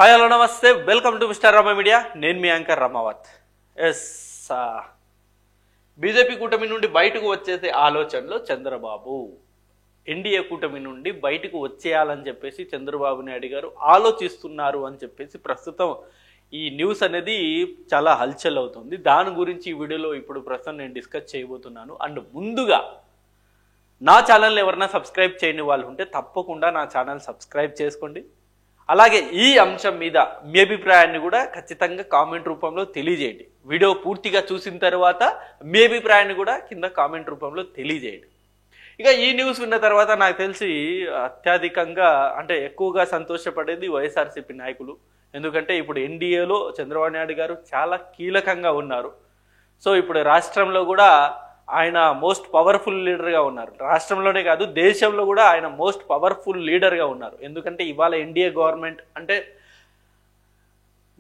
Hi hello నమస్తే, welcome to mister Rama media. నేను మీ anchor Ramavath. Yes, BJP కూటమి నుండి బయటకు వచ్చేసే ఆలోచనలో చంద్రబాబు, ఎన్డీఏ కూటమి నుండి బయటకు వచ్చేయాలని చెప్పేసి చంద్రబాబు నాయుడు గారు ఆలోచిస్తున్నారు అని చెప్పేసి ప్రస్తుతం ఈ న్యూస్ అనేది చాలా హల్చల్ అవుతుంది. దాని గురించి ఈ వీడియోలో ఇప్పుడు ప్రస్తుతం నేను డిస్కస్ చేయబోతున్నాను. అండ్ ముందుగా నా ఛానల్ ఎవరైనా సబ్స్క్రైబ్ చేయని వాళ్ళు ఉంటే తప్పకుండా నా ఛానల్ సబ్స్క్రైబ్ చేసుకోండి. అలాగే ఈ అంశం మీద మీ అభిప్రాయాన్ని కూడా ఖచ్చితంగా కామెంట్ రూపంలో తెలియజేయండి. వీడియో పూర్తిగా చూసిన తర్వాత మీ అభిప్రాయాన్ని కూడా కింద కామెంట్ రూపంలో తెలియజేయండి. ఇక ఈ న్యూస్ విన్న తర్వాత నాకు తెలిసి అత్యధికంగా అంటే ఎక్కువగా సంతోషపడేది వైఎస్ఆర్సీపీ నాయకులు. ఎందుకంటే ఇప్పుడు ఎన్డీఏలో చంద్రబాబు నాయుడు గారు చాలా కీలకంగా ఉన్నారు. సో ఇప్పుడు రాష్ట్రంలో కూడా ఆయన మోస్ట్ పవర్ఫుల్ లీడర్గా ఉన్నారు. రాష్ట్రంలోనే కాదు, దేశంలో కూడా ఆయన మోస్ట్ పవర్ఫుల్ లీడర్గా ఉన్నారు. ఎందుకంటే ఇవాళ ఎన్డీఏ గవర్నమెంట్ అంటే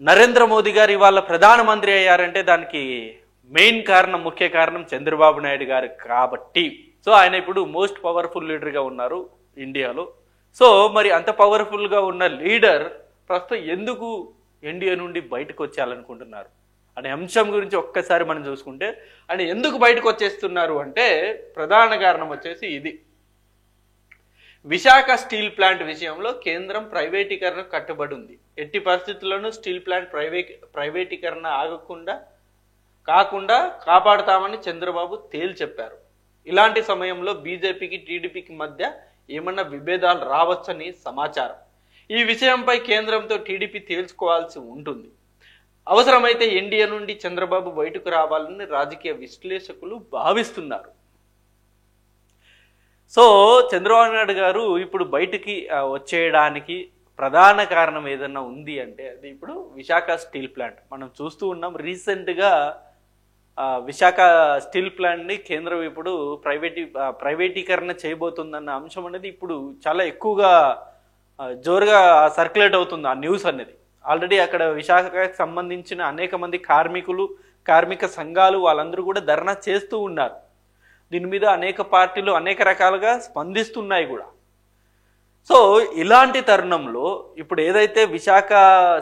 నరేంద్ర మోదీ గారు ఇవాళ ప్రధానమంత్రి అయ్యారంటే దానికి మెయిన్ కారణం, ముఖ్య కారణం చంద్రబాబు నాయుడు గారు కాబట్టి. సో ఆయన ఇప్పుడు మోస్ట్ పవర్ఫుల్ లీడర్గా ఉన్నారు ఇండియాలో. సో మరి అంత పవర్ఫుల్గా ఉన్న లీడర్ ప్రస్తుతం ఎందుకు ఎన్డీఏ నుండి బయటకు వచ్చేయాలనుకుంటున్నారు అనే అంశం గురించి ఒక్కసారి మనం చూసుకుంటే, ఆయన ఎందుకు బయటకు వచ్చేస్తున్నారు అంటే ప్రధాన కారణం వచ్చేసి ఇది. విశాఖ స్టీల్ ప్లాంట్ విషయంలో కేంద్రం ప్రైవేటీకరణ కట్టుబడి ఉంది. ఎట్టి పరిస్థితుల్లోనూ స్టీల్ ప్లాంట్ ప్రైవేటీకరణ కాకుండా కాపాడుతామని చంద్రబాబు తేల్చెప్పారు. ఇలాంటి సమయంలో బీజేపీకి టీడీపీకి మధ్య ఏమన్నా విభేదాలు రావచ్చని సమాచారం. ఈ విషయంపై కేంద్రంతో టీడీపీ తేల్చుకోవాల్సి ఉంటుంది. అవసరమైతే ఎన్డీఏ నుండి చంద్రబాబు బయటకు రావాలని రాజకీయ విశ్లేషకులు భావిస్తున్నారు. సో చంద్రబాబు నాయుడు గారు ఇప్పుడు బయటికి వచ్చేయడానికి ప్రధాన కారణం ఏదన్నా ఉంది అంటే అది ఇప్పుడు విశాఖ స్టీల్ ప్లాంట్. మనం చూస్తూ ఉన్నాం, రీసెంట్గా విశాఖ స్టీల్ ప్లాంట్ని కేంద్రం ఇప్పుడు ప్రైవేటీకరణ చేయబోతుందన్న అంశం అనేది ఇప్పుడు చాలా ఎక్కువగా జోరుగా సర్క్యులేట్ అవుతుంది ఆ న్యూస్ అనేది. ఆల్రెడీ అక్కడ విశాఖకు సంబంధించిన అనేక మంది కార్మిక సంఘాలు వాళ్ళందరూ కూడా ధర్నా చేస్తూ ఉన్నారు. దీని మీద అనేక పార్టీలు అనేక రకాలుగా స్పందిస్తున్నాయి కూడా. సో ఇలాంటి తరుణంలో ఇప్పుడు ఏదైతే విశాఖ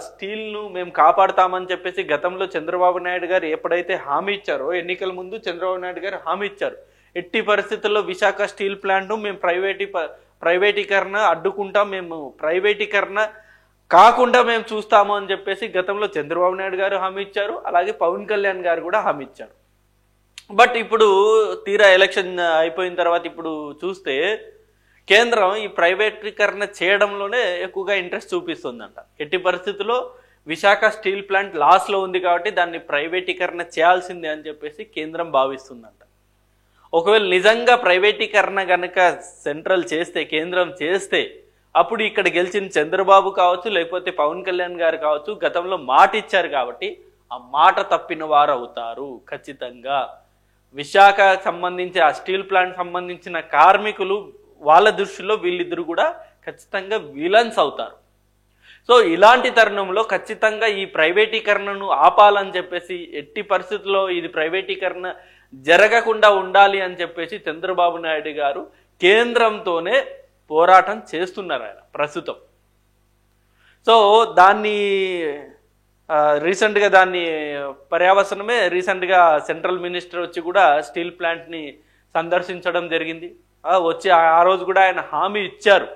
స్టీల్ను మేము కాపాడుతామని చెప్పేసి గతంలో చంద్రబాబు నాయుడు గారు ఎప్పుడైతే హామీ ఇచ్చారో, ఎన్నికల ముందు చంద్రబాబు నాయుడు గారు హామీ ఇచ్చారు, ఎట్టి పరిస్థితుల్లో విశాఖ స్టీల్ ప్లాంట్ను మేము ప్రైవేటీకరణ అడ్డుకుంటాం, మేము ప్రైవేటీకరణ కాకుండా మేము చూస్తాము అని చెప్పేసి గతంలో చంద్రబాబు నాయుడు గారు హామీ ఇచ్చారు. అలాగే పవన్ కళ్యాణ్ గారు కూడా హామీ ఇచ్చారు. బట్ ఇప్పుడు తీరా ఎలక్షన్ అయిపోయిన తర్వాత ఇప్పుడు చూస్తే కేంద్రం ఈ ప్రైవేటీకరణ చేయడంలోనే ఎక్కువగా ఇంట్రెస్ట్ చూపిస్తుందంట. ఎట్టి పరిస్థితుల్లో విశాఖ స్టీల్ ప్లాంట్ లాస్లో ఉంది కాబట్టి దాన్ని ప్రైవేటీకరణ చేయాల్సిందే అని చెప్పేసి కేంద్రం భావిస్తుందంట. ఒకవేళ నిజంగా ప్రైవేటీకరణ కనుక కేంద్రం చేస్తే అప్పుడు ఇక్కడ గెలిచిన చంద్రబాబు కావచ్చు, లేకపోతే పవన్ కళ్యాణ్ గారు కావచ్చు, గతంలో మాట ఇచ్చారు కాబట్టి ఆ మాట తప్పిన వారు అవుతారు ఖచ్చితంగా. విశాఖ సంబంధించి ఆ స్టీల్ ప్లాంట్ సంబంధించిన కార్మికులు వాళ్ళ దృష్టిలో వీళ్ళిద్దరు కూడా ఖచ్చితంగా విలన్స్ అవుతారు. సో ఇలాంటి తరుణంలో ఖచ్చితంగా ఈ ప్రైవేటీకరణను ఆపాలని చెప్పేసి, ఎట్టి పరిస్థితుల్లో ఇది ప్రైవేటీకరణ జరగకుండా ఉండాలి అని చెప్పేసి చంద్రబాబు నాయుడు గారు కేంద్రంతోనే పోరాటం చేస్తున్నారు ఆయన ప్రస్తుతం. సో దాన్ని రీసెంట్గా దాన్ని పర్యవసనమే రీసెంట్గా సెంట్రల్ మినిస్టర్ వచ్చి కూడా స్టీల్ ప్లాంట్ని సందర్శించడం జరిగింది. వచ్చి ఆ రోజు కూడా ఆయన హామీ ఇచ్చారు,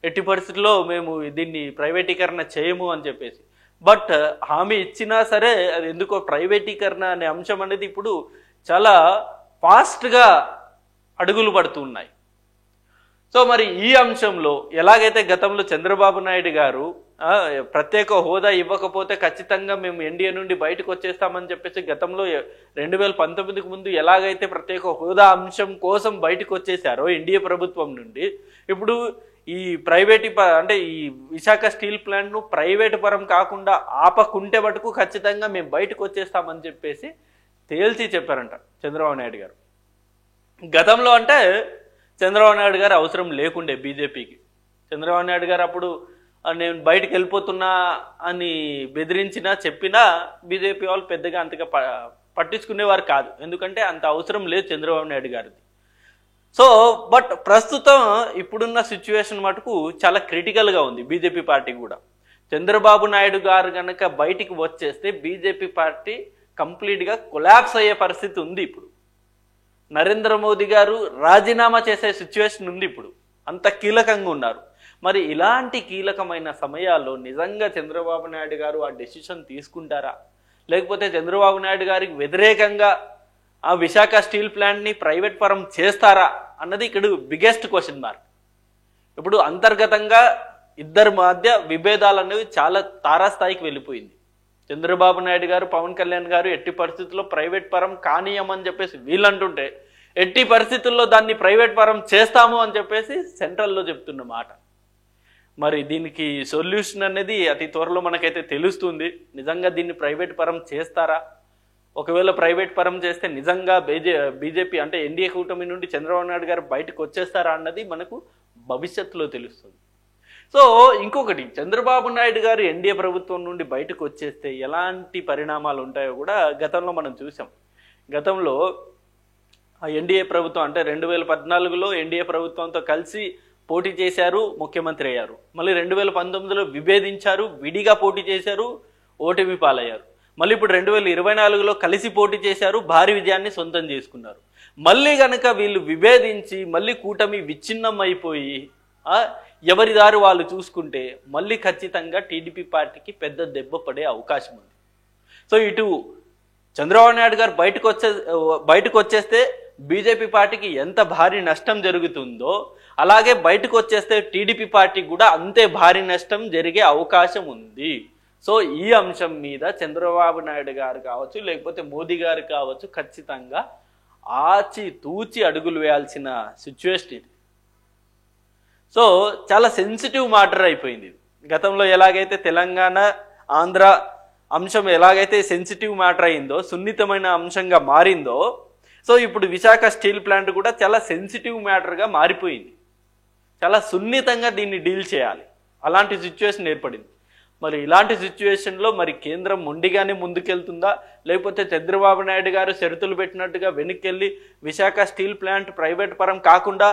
ఎట్టి పరిస్థితుల్లో మేము దీన్ని ప్రైవేటీకరణ చేయము అని చెప్పేసి. బట్ హామీ ఇచ్చినా సరే అది ఎందుకో ప్రైవేటీకరణ అనే అంశం అనేది ఇప్పుడు చాలా ఫాస్ట్గా అడుగులు పడుతున్నాయి. సో మరి ఈ అంశంలో ఎలాగైతే గతంలో చంద్రబాబు నాయుడు గారు ప్రత్యేక హోదా ఇవ్వకపోతే ఖచ్చితంగా మేము ఎన్డీఏ నుండి బయటకు వచ్చేస్తామని చెప్పేసి గతంలో 2019కు ముందు ఎలాగైతే ప్రత్యేక హోదా అంశం కోసం బయటకు వచ్చేసారో ఎన్డీఏ ప్రభుత్వం నుండి, ఇప్పుడు ఈ అంటే ఈ విశాఖ స్టీల్ ప్లాంట్ను ప్రైవేటు పరం కాకుండా ఆపకుంటే మటుకు ఖచ్చితంగా మేము బయటకు వచ్చేస్తామని చెప్పేసి తేల్చి చెప్పారంట చంద్రబాబు నాయుడు గారు. గతంలో అంటే చంద్రబాబు నాయుడు గారు అవసరం లేకుండే బీజేపీకి. చంద్రబాబు నాయుడు గారు అప్పుడు నేను బయటకు వెళ్ళిపోతున్నా అని బెదిరించినా చెప్పినా బీజేపీ వాళ్ళు పెద్దగా అంతగా పట్టించుకునేవారు కాదు. ఎందుకంటే అంత అవసరం లేదు చంద్రబాబు నాయుడు గారిది. సో బట్ ప్రస్తుతం ఇప్పుడున్న సిచ్యువేషన్ మటుకు చాలా క్రిటికల్గా ఉంది బీజేపీ పార్టీ కూడా. చంద్రబాబు నాయుడు గారు కనుక బయటికి వచ్చేస్తే బీజేపీ పార్టీ కంప్లీట్గా కొలాప్స్ అయ్యే పరిస్థితి ఉంది. ఇప్పుడు నరేంద్ర మోదీ గారు రాజీనామా చేసే సిచ్యువేషన్ ఉంది. ఇప్పుడు అంత కీలకంగా ఉన్నారు. మరి ఇలాంటి కీలకమైన సమయాల్లో నిజంగా చంద్రబాబు నాయుడు గారు ఆ డెసిషన్ తీసుకుంటారా, లేకపోతే చంద్రబాబు నాయుడు గారికి వ్యతిరేకంగా ఆ విశాఖ స్టీల్ ప్లాంట్ని ప్రైవేట్ పరం చేస్తారా అన్నది ఇక్కడ బిగ్గెస్ట్ క్వశ్చన్ మార్క్. ఇప్పుడు అంతర్గతంగా ఇద్దరి మధ్య విభేదాలు అనేవి చాలా తారాస్థాయికి వెళ్ళిపోయింది. చంద్రబాబు నాయుడు గారు, పవన్ కళ్యాణ్ గారు ఎట్టి పరిస్థితుల్లో ప్రైవేట్ పరం కానీయమని చెప్పేసి వీళ్ళంటుంటే, ఎట్టి పరిస్థితుల్లో దాన్ని ప్రైవేట్ పరం చేస్తాము అని చెప్పేసి సెంట్రల్లో చెప్తున్న మాట. మరి దీనికి సొల్యూషన్ అనేది అతి త్వరలో మనకైతే తెలుస్తుంది. నిజంగా దీన్ని ప్రైవేట్ పరం చేస్తారా, ఒకవేళ ప్రైవేట్ పరం చేస్తే నిజంగా బీజేపీ అంటే ఎన్డీఏ కూటమి నుండి చంద్రబాబు నాయుడు గారు బయటకు వచ్చేస్తారా అన్నది మనకు భవిష్యత్తులో తెలుస్తుంది. సో ఇంకొకటి, చంద్రబాబు నాయుడు గారు ఎన్డీఏ ప్రభుత్వం నుండి బయటకు వచ్చేస్తే ఎలాంటి పరిణామాలు ఉంటాయో కూడా గతంలో మనం చూసాం. గతంలో ఎన్డీఏ ప్రభుత్వం అంటే 2014లో ఎన్డీఏ ప్రభుత్వంతో కలిసి పోటీ చేశారు, ముఖ్యమంత్రి అయ్యారు. మళ్ళీ 2019లో విభేదించారు, విడిగా పోటీ చేశారు, ఓటమి పాలయ్యారు. మళ్ళీ ఇప్పుడు 2024లో కలిసి పోటీ చేశారు, భారీ విజయాన్ని సొంతం చేసుకున్నారు. మళ్ళీ కనుక వీళ్ళు విభేదించి మళ్ళీ కూటమి విచ్ఛిన్నం అయిపోయి ఎవరి దారి వాళ్ళు చూసుకుంటే మళ్ళీ ఖచ్చితంగా టీడీపీ పార్టీకి పెద్ద దెబ్బ పడే అవకాశం ఉంది. సో ఇటు చంద్రబాబు నాయుడు గారు బయటకు వచ్చేస్తే బీజేపీ పార్టీకి ఎంత భారీ నష్టం జరుగుతుందో, అలాగే బయటకు వచ్చేస్తే టీడీపీ పార్టీకి కూడా అంతే భారీ నష్టం జరిగే అవకాశం ఉంది. సో ఈ అంశం మీద చంద్రబాబు నాయుడు గారు కావచ్చు, లేకపోతే మోదీ గారు కావచ్చు, ఖచ్చితంగా ఆచి తూచి అడుగులు వేయాల్సిన సిచ్యువేషన్ ఇది. సో చాలా సెన్సిటివ్ మ్యాటర్ అయిపోయింది. గతంలో ఎలాగైతే తెలంగాణ ఆంధ్ర అంశం ఎలాగైతే సెన్సిటివ్ మ్యాటర్ అయిందో, సున్నితమైన అంశంగా మారిందో, సో ఇప్పుడు విశాఖ స్టీల్ ప్లాంట్ కూడా చాలా సెన్సిటివ్ మ్యాటర్గా మారిపోయింది. చాలా సున్నితంగా దీన్ని డీల్ చేయాలి, అలాంటి సిచ్యువేషన్ ఏర్పడింది. మరి ఇలాంటి సిచ్యువేషన్లో మరి కేంద్రం మొండిగానే ముందుకెళ్తుందా, లేకపోతే చంద్రబాబు నాయుడు గారు షరతులు పెట్టినట్టుగా వెనక్కి విశాఖ స్టీల్ ప్లాంట్ ప్రైవేట్ పరం కాకుండా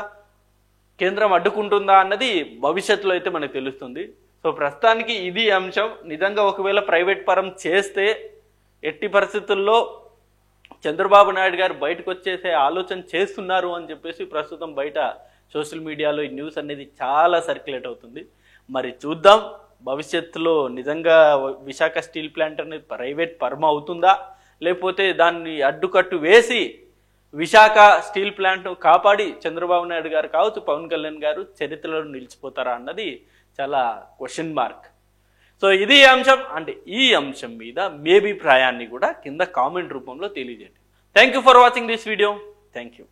కేంద్రం అడ్డుకుంటుందా అన్నది భవిష్యత్తులో అయితే మనకు తెలుస్తుంది. సో ప్రస్తుతానికి ఇది అంశం. నిజంగా ఒకవేళ ప్రైవేట్ పరం చేస్తే ఎట్టి పరిస్థితుల్లో చంద్రబాబు నాయుడు గారు బయటకు వచ్చేసే ఆలోచన చేస్తున్నారు అని చెప్పేసి ప్రస్తుతం బయట సోషల్ మీడియాలో ఈ న్యూస్ అనేది చాలా సర్క్యులేట్ అవుతుంది. మరి చూద్దాం భవిష్యత్తులో నిజంగా విశాఖ స్టీల్ ప్లాంట్ అనేది ప్రైవేట్ పరం అవుతుందా, లేకపోతే దాన్ని అడ్డుకట్టు వేసి విశాఖ స్టీల్ ప్లాంట్ను కాపాడి చంద్రబాబు నాయుడు గారు కావచ్చు, పవన్ కళ్యాణ్ గారు చరిత్రలో నిలిచిపోతారా అన్నది చాలా క్వశ్చన్ మార్క్. సో ఇది అంశం. అంటే ఈ అంశం మీద మీ అభిప్రాయాన్ని కూడా కింద కామెంట్ రూపంలో తెలియజేయండి. Thank you for watching this video. Thank you.